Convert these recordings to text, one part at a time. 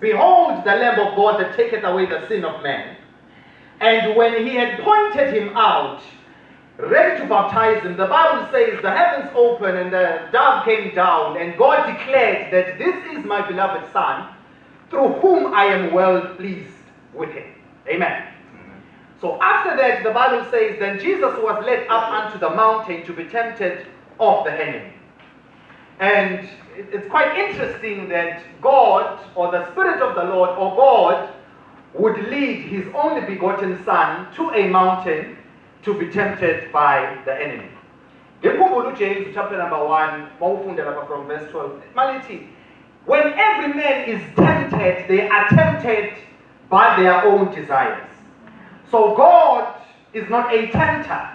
"Behold the Lamb of God that taketh away the sin of man." And when he had pointed him out, ready to baptize him, the Bible says the heavens opened and the dove came down, and God declared that this is my beloved Son, through whom I am well pleased with him. Amen. So after that, the Bible says, then Jesus was led up unto the mountain to be tempted of the enemy. And it's quite interesting that God, or the Spirit of the Lord, or God, would lead his only begotten Son to a mountain to be tempted by the enemy. Ngekhumbula James chapter number 1, mawufunda lapha from verse 12. Malithi, when every man is tempted, they are tempted by their own desires. So God is not a tempter,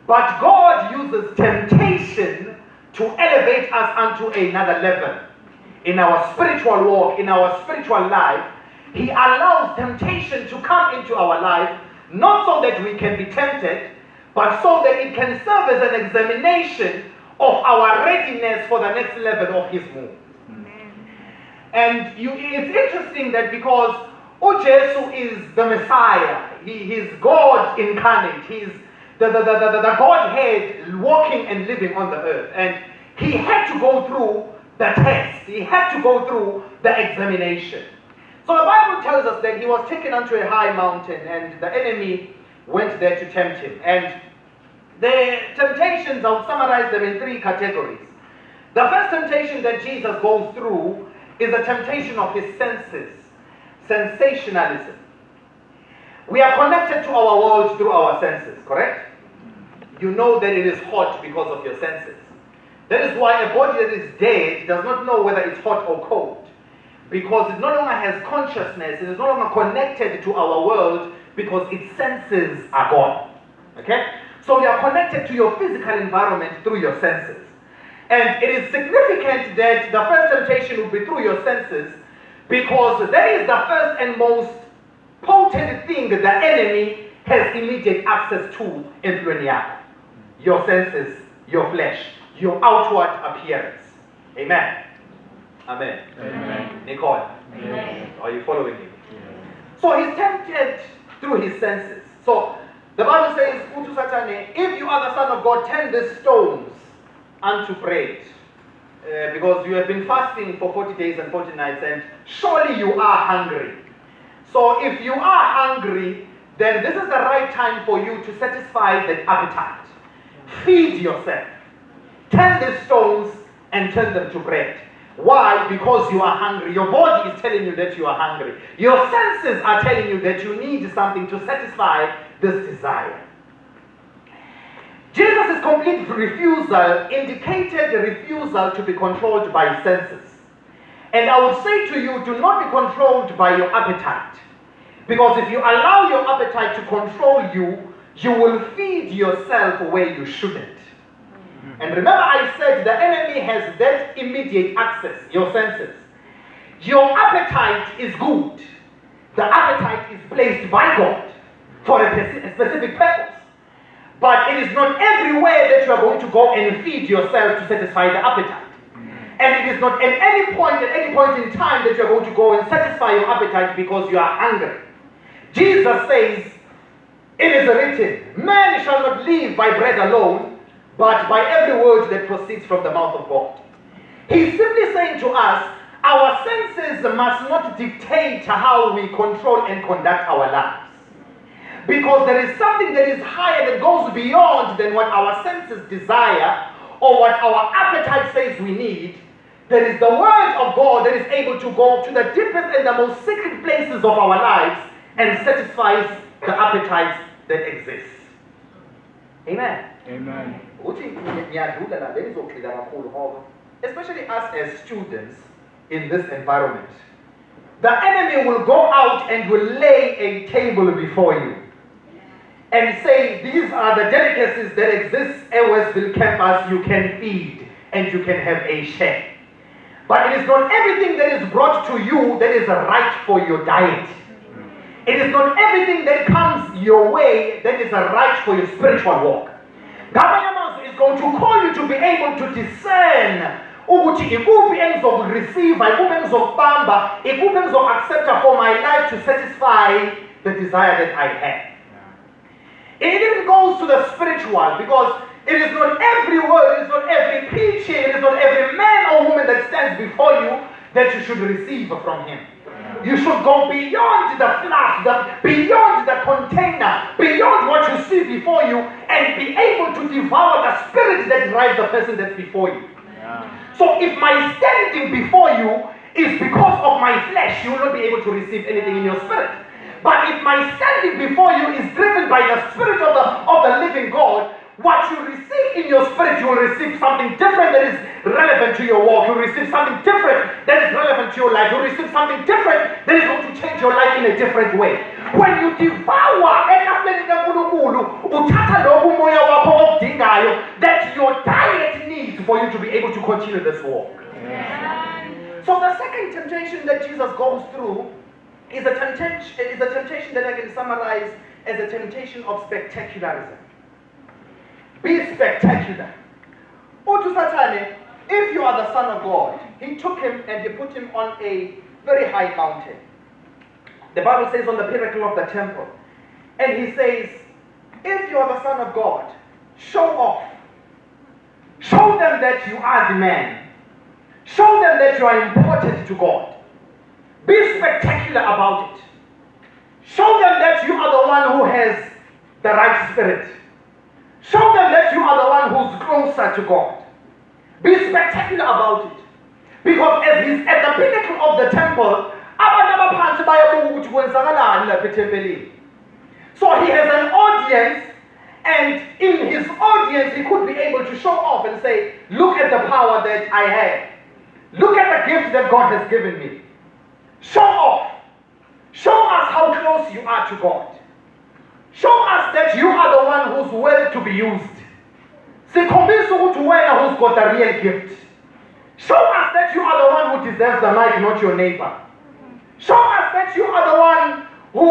but God uses temptation to elevate us unto another level. In our spiritual walk, in our spiritual life, He allows temptation to come into our life, not so that we can be tempted, but so that it can serve as an examination of our readiness for the next level of His move. And it's interesting that because Jesus is the Messiah, He's God incarnate, He's the Godhead walking and living on the earth. And He had to go through the test, He had to go through the examination. So the Bible tells us that He was taken unto a high mountain and the enemy went there to tempt Him. And the temptations, I'll summarize them in 3 categories. The first temptation that Jesus goes through is a temptation of His senses, sensationalism. We are connected to our world through our senses, correct? You know that it is hot because of your senses. That is why a body that is dead does not know whether it's hot or cold, because it no longer has consciousness, it is no longer connected to our world because its senses are gone. Okay? So we are connected to your physical environment through your senses. And it is significant that the first temptation will be through your senses, because that is the first and most potent thing that the enemy has immediate access to in Mhlongo. Your senses, your flesh, your outward appearance. Amen. Amen. Amen. Nicole, Amen. Are you following me? Amen. So he's tempted through his senses. So the Bible says, if you are the Son of God, turn these stones unto bread. Because you have been fasting for 40 days and 40 nights, and surely you are hungry. So if you are hungry, then this is the right time for you to satisfy that appetite. Feed yourself. Turn the stones and turn them to bread. Why? Because you are hungry. Your body is telling you that you are hungry. Your senses are telling you that you need something to satisfy this desire. Jesus' complete refusal indicated the refusal to be controlled by senses. And I would say to you, do not be controlled by your appetite. Because if you allow your appetite to control you, you will feed yourself where you shouldn't. And remember I said the enemy has that immediate access, your senses. Your appetite is good. The appetite is placed by God for a specific purpose. But it is not everywhere that you are going to go and feed yourself to satisfy the appetite. And it is not at any point in time that you are going to go and satisfy your appetite because you are hungry. Jesus says, it is written, man shall not live by bread alone, but by every word that proceeds from the mouth of God. He's simply saying to us, our senses must not dictate how we control and conduct our lives. Because there is something that is higher, that goes beyond than what our senses desire or what our appetite says we need. There is the Word of God that is able to go to the deepest and the most secret places of our lives and satisfies the appetites that exist. Amen. Amen. Especially us as students in this environment. The enemy will go out and will lay a table before you and say, these are the delicacies that exist at Westville campus, you can feed and you can have a share. But it is not everything that is brought to you that is right for your diet. It is not everything that comes your way that is right for your spiritual walk. God is going to call you to be able to discern ukuthi ikuphi engizokureceive, ikuphi engizokubamba, ikuphi engizoaccepta for my life to satisfy the desire that I have. It even goes to the spiritual, because it is not every word, it is not every preaching, it is not every man or woman that stands before you that you should receive from him. You should go beyond the fluff, beyond the container, beyond what you see before you, and be able to devour the spirit that drives the person that's before you. So if my standing before you is because of my flesh, you will not be able to receive anything in your spirit. But if my standing before you is driven by the spirit of the living God, what you receive in your spirit, you will receive something different that is relevant to your walk. You will receive something different that is relevant to your life. You will receive something different that is going to change your life in a different way. When you devour that your diet needs for you to be able to continue this walk. So the second temptation that Jesus goes through is a temptation that I can summarize as a temptation of spectacularism. Be spectacular. To Satan, if you are the Son of God, he took him and he put him on a very high mountain. The Bible says on the pinnacle of the temple. And he says, if you are the Son of God, show off. Show them that you are the man. Show them that you are important to God. Be spectacular about it. Show them that you are the one who has the right spirit. Show them that you are the one who's closer to God. Be spectacular about it. Because as he's at the pinnacle of the temple, so he has an audience, and in his audience he could be able to show off and say, look at the power that I have. Look at the gift that God has given me. Show off. Show us how close you are to God. Show us that you are the one who's worthy to be used. Sikhombisa ukuthi wena who's got the real gift. Show us that you are the one who deserves the mic, not your neighbor. Show us that you are the one who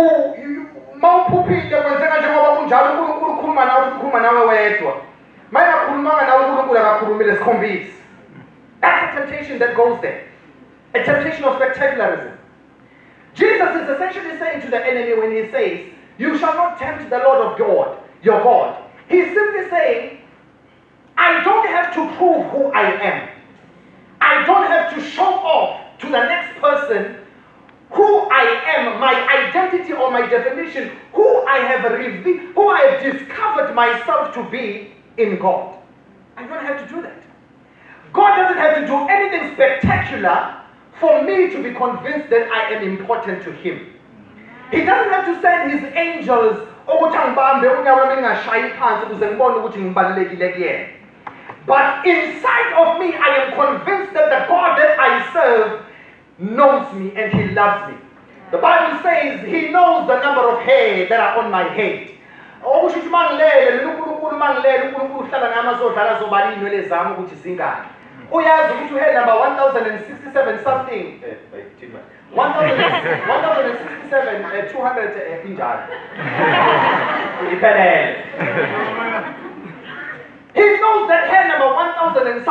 mawuphuphile kwenzeka njengoba kunjalo uNkulunkulu ukhuluma nawe ukhuluma nawe wedwa. Mayina khulumanga nawe uNkulunkulu akakhulumile sikhombisa. That's a temptation that goes there. A temptation of spectacularism. Jesus is essentially saying to the enemy when he says, you shall not tempt the Lord of God, your God. He's simply saying, I don't have to prove who I am. I don't have to show off to the next person who I am, my identity or my definition, who I have discovered myself to be in God. I don't have to do that. God doesn't have to do anything spectacular for me to be convinced that I am important to him. He doesn't have to send his angels but inside of me, I am convinced that the God that I serve knows me and he loves me. The Bible says he knows the number of hairs that are on my head. Uyazi ukuthi uhead number 1067 something 1067 200 injalo iphelele. He knows that head number 1000 and